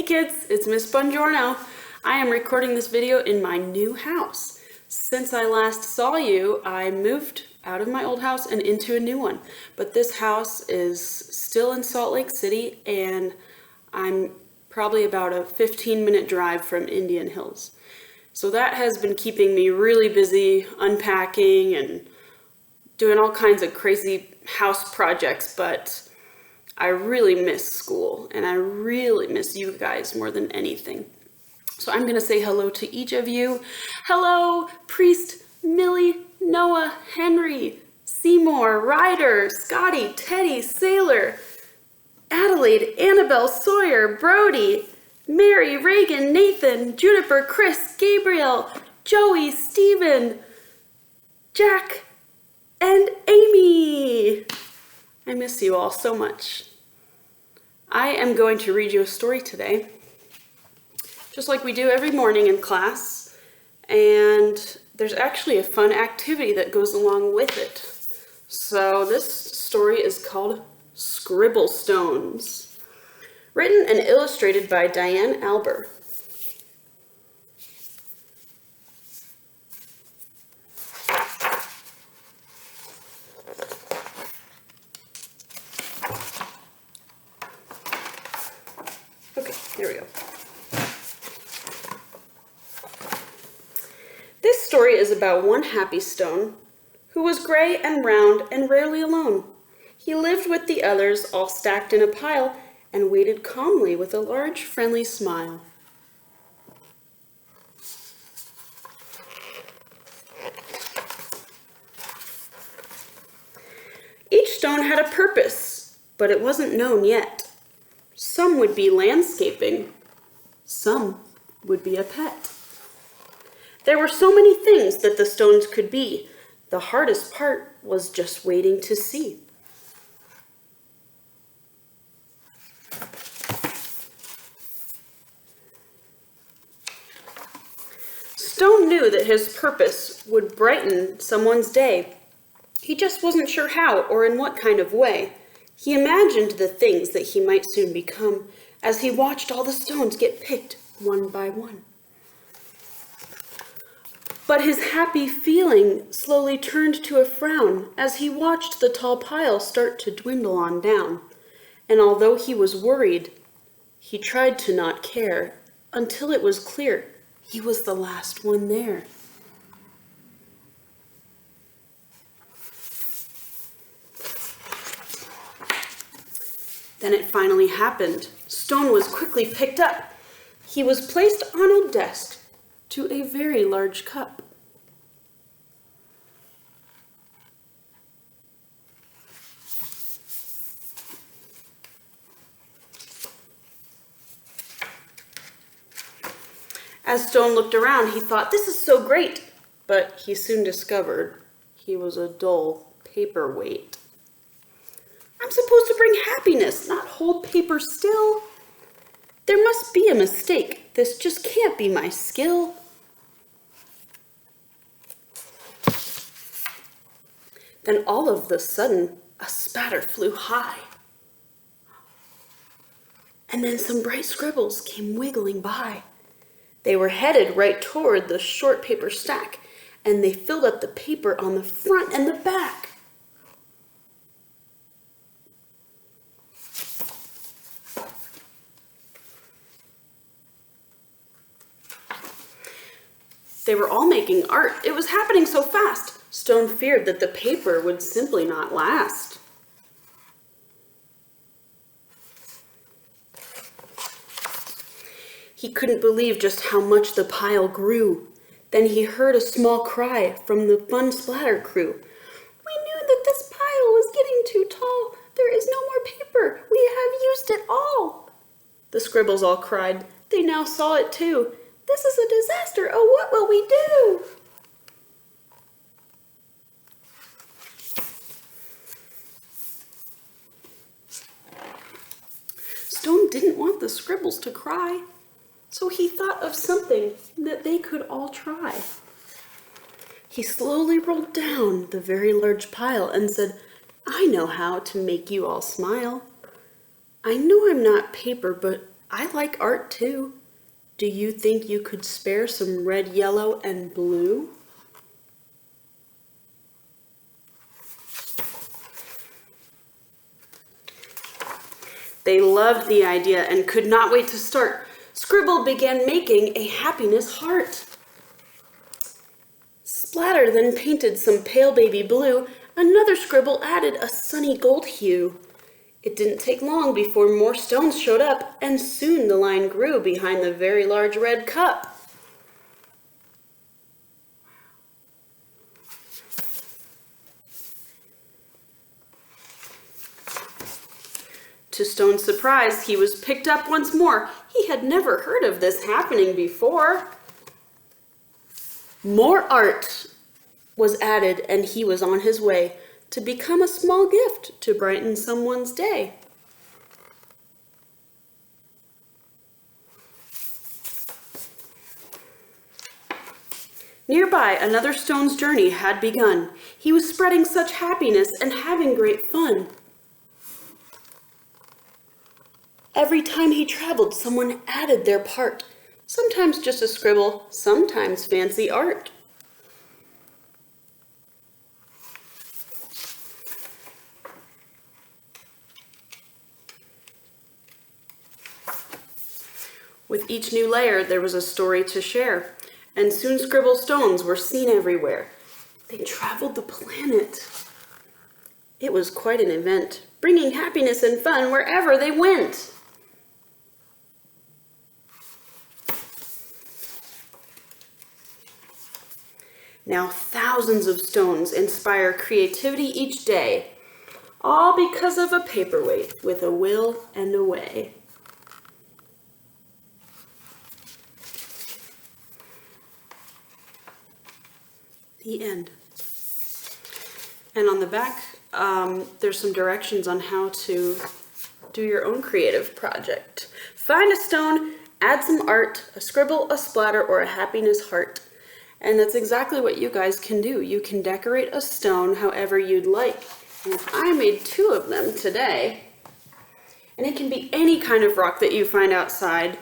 Hey kids, it's Miss Buongiorno. I am recording this video in my new house. Since I last saw you, I moved out of my old house and into a new one. But this house is still in Salt Lake City and I'm probably about a 15-minute drive from Indian Hills. So that has been keeping me really busy unpacking and doing all kinds of crazy house projects, but I really miss school and I really miss you guys more than anything. So I'm gonna say hello to each of you. Hello, Priest, Millie, Noah, Henry, Seymour, Ryder, Scotty, Teddy, Sailor, Adelaide, Annabelle, Sawyer, Brody, Mary, Reagan, Nathan, Juniper, Chris, Gabriel, Joey, Steven, Jack, and Amy. I miss you all so much. I am going to read you a story today, just like we do every morning in class, and there's actually a fun activity that goes along with it. So this story is called Scribble Stones, written and illustrated by Diane Alber. Okay, here we go. This story is about one happy stone who was gray and round and rarely alone. He lived with the others all stacked in a pile and waited calmly with a large friendly smile. Each stone had a purpose, but it wasn't known yet. Some would be landscaping, some would be a pet. There were so many things that the stones could be. The hardest part was just waiting to see. Stone knew that his purpose would brighten someone's day. He just wasn't sure how or in what kind of way. He imagined the things that he might soon become as he watched all the stones get picked one by one. But his happy feeling slowly turned to a frown as he watched the tall pile start to dwindle on down. And although he was worried, he tried to not care until it was clear he was the last one there. Then it finally happened. Stone was quickly picked up. He was placed on a desk to a very large cup. As Stone looked around, he thought, "This is so great," but he soon discovered he was a dull paperweight. "I'm supposed to bring happiness, not hold paper still. There must be a mistake. This just can't be my skill." Then all of a sudden, a spatter flew high. And then some bright scribbles came wiggling by. They were headed right toward the short paper stack, and they filled up the paper on the front and the back. They were all making art. It was happening so fast. Stone feared that the paper would simply not last. He couldn't believe just how much the pile grew. Then he heard a small cry from the fun splatter crew. "We knew that this pile was getting too tall. There is no more paper. We have used it all." The scribbles all cried. They now saw it too. "This is a disaster. Oh, what will we do?" Stone didn't want the scribbles to cry, so he thought of something that they could all try. He slowly rolled down the very large pile and said, "I know how to make you all smile. I know I'm not paper, but I like art too. Do you think you could spare some red, yellow, and blue? They loved the idea and could not wait to start. Scribble began making a happiness heart. Splatter then painted some pale baby blue. Another scribble added a sunny gold hue. It didn't take long before more stones showed up, and soon the line grew behind the very large red cup. To Stone's surprise, he was picked up once more. He had never heard of this happening before. More art was added, and he was on his way to become a small gift to brighten someone's day. Nearby, another Stone's journey had begun. He was spreading such happiness and having great fun. Every time he traveled, someone added their part. Sometimes just a scribble, sometimes fancy art. With each new layer, there was a story to share, and soon scribble stones were seen everywhere. They traveled the planet. It was quite an event, bringing happiness and fun wherever they went. Now thousands of stones inspire creativity each day, all because of a paperweight with a will and a way. The end. And on the back, there's some directions on how to do your own creative project. Find a stone, add some art, a scribble, a splatter, or a happiness heart. And that's exactly what you guys can do. You can decorate a stone however you'd like. And I made 2 of them today. And it can be any kind of rock that you find outside.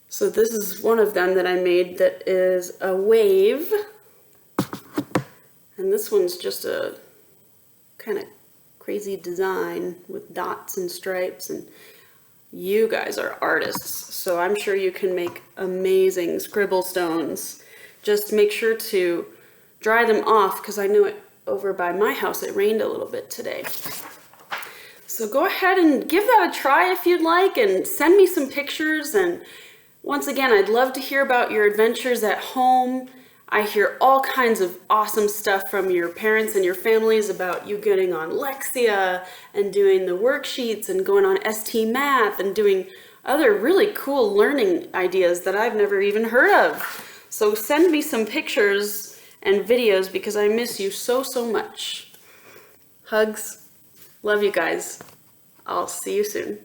So this is one of them that I made that is a wave. And this one's just a kind of crazy design with dots and stripes. And you guys are artists, so I'm sure you can make amazing scribble stones. Just make sure to dry them off, because I know it over by my house it rained a little bit today. So go ahead and give that a try if you'd like, and send me some pictures. And once again, I'd love to hear about your adventures at home. I hear all kinds of awesome stuff from your parents and your families about you getting on Lexia and doing the worksheets and going on ST Math and doing other really cool learning ideas that I've never even heard of. So send me some pictures and videos, because I miss you so, so much. Hugs. Love you guys. I'll see you soon.